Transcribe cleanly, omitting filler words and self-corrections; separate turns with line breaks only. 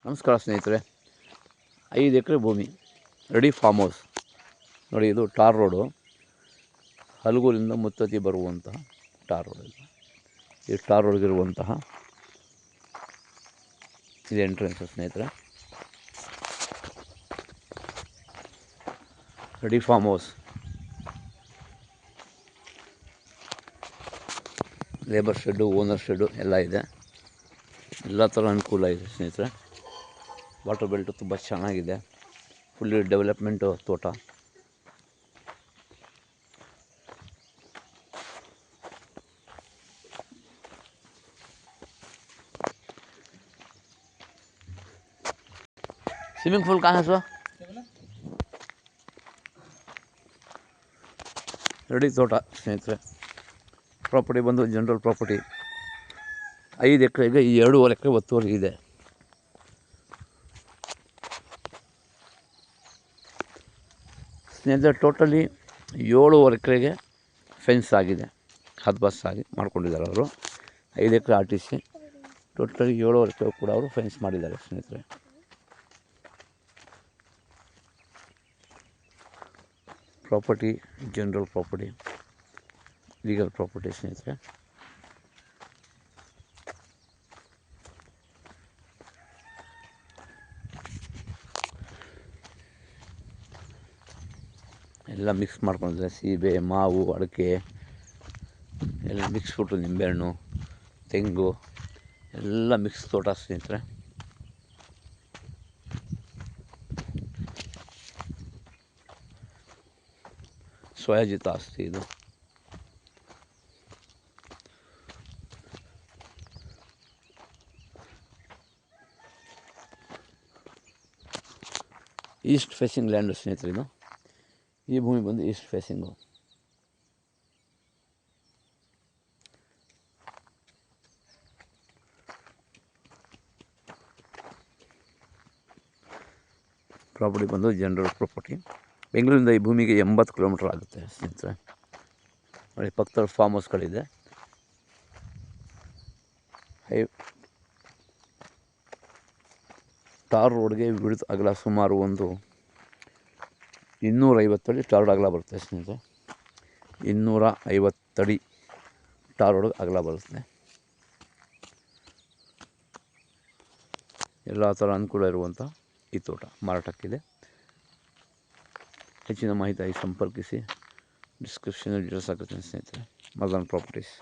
ನಮಸ್ಕಾರ ಸ್ನೇಹಿತರೆ. 5 ಎಕರೆ ಭೂಮಿ, ರೆಡಿ ಫಾರ್ಮ್ ಹೌಸ್ ನೋಡಿ. ಇದು ಟಾರ್ ರೋಡು, ಹಲಗೂರಿಂದ ಮುತ್ತತ್ತಿ ಬರುವಂತಹ ಟಾರ್ ರೋಡ್. ಈ ಟಾರ್ ರೋಡ್ಗಿರುವಂತಹ ಇದು ಎಂಟ್ರೆನ್ಸ್ ಸ್ನೇಹಿತರೆ. Ready farm house, labour shed, owner shed ಎಲ್ಲ ಇದೆ. ಎಲ್ಲ ಥರ ಅನುಕೂಲ ಇದೆ ಸ್ನೇಹಿತರೆ. ವಾಟರ್ ಬೆಲ್ಟು ತುಂಬ ಚೆನ್ನಾಗಿದೆ. ಫುಲ್ಲಿ ಡೆವಲಪ್ಮೆಂಟು ತೋಟ. स्विमिंग पूल कहाँ है सो? ರೆಡಿ ತೋಟ ಸ್ನೇಹಿತರೆ. ಪ್ರಾಪರ್ಟಿ ಬಂದು ಜನರಲ್ ಪ್ರಾಪರ್ಟಿ. 5 ಎಕರೆಗೆ 2.5 ಎಕರೆ ಒತ್ತುವರಿ ಇದೆ. ಸ್ನೇಹಿತರೆ, ಟೋಟಲಿ 7.5 ಎಕರೆಗೆ ಫೆನ್ಸ್ ಆಗಿದೆ. ಹದ್ಬಸ್ ಆಗಿ ಮಾಡ್ಕೊಂಡಿದ್ದಾರೆ ಅವರು. 5 ಎಕರೆ RTC, ಟೋಟಲಿ 7.5 ಎಕರೆ ಕೂಡ ಅವರು ಫೆನ್ಸ್ ಮಾಡಿದ್ದಾರೆ ಸ್ನೇಹಿತರೆ. Property general property, legal property ಸ್ನೇಹಿತರೆ. ಎಲ್ಲ ಮಿಕ್ಸ್ ಮಾಡ್ಕೊಂಡಿದ್ದಾರೆ. ಸೀಬೆ, ಮಾವು, ಅಡಿಕೆ ಎಲ್ಲ ಮಿಕ್ಸ್ ಬಿಟ್ಟು, ನಿಂಬೆಹಣ್ಣು, ತೆಂಗು ಎಲ್ಲ ಮಿಕ್ಸ್ ತೋಟ ಸ್ನೇಹಿತರೆ. ಸ್ವಯಾಜಿತ ಆಸ್ತಿ ಇದು. ಈಸ್ಟ್ ಫೇಸಿಂಗ್ ಲ್ಯಾಂಡ್ ಸ್ನೇಹಿತರೆ. ಇದು ಈ ಭೂಮಿ ಬಂದು ಈಸ್ಟ್ ಫೇಸಿಂಗು. ಪ್ರಾಪರ್ಟಿ ಬಂದು ಜನರಲ್ ಪ್ರಾಪರ್ಟಿ. ಬೆಂಗಳೂರಿಂದ ಈ ಭೂಮಿಗೆ 80 ಕಿಲೋಮೀಟ್ರ್ ಆಗುತ್ತೆ ಸ್ನೇಹಿತರೆ. ನೋಡಿ, ಪಕ್ಕದಲ್ಲಿ ಫಾರ್ಮ್ ಹೌಸ್ಗಳಿದೆ. ಟಾರ್ ರೋಡ್ಗೆ ವಿಡ್ತ್ ಅಗಲ ಸುಮಾರು ಒಂದು 250 ಅಡಿ ಟಾರ್ ರೋಡ್ ಅಗಲ ಬರುತ್ತೆ ಸ್ನೇಹಿತರೆ. 250 ಅಡಿ ಟಾರ್ ರೋಡ್ ಅಗಲ ಬರುತ್ತೆ. ಎಲ್ಲ ಥರ ಅನುಕೂಲ ಇರುವಂಥ ಈ ತೋಟ ಮಾರಾಟಕ್ಕಿದೆ. ಹೆಚ್ಚಿನ ಮಾಹಿತಿಯಾಗಿ ಸಂಪರ್ಕಿಸಿ. ಡಿಸ್ಕ್ರಿಪ್ಷನಲ್ಲಿ ಡೀಟೇಲ್ಸ್ ಆಗುತ್ತೆ ಸ್ನೇಹಿತರೆ. ಮದನ್ ಪ್ರಾಪರ್ಟೀಸ್.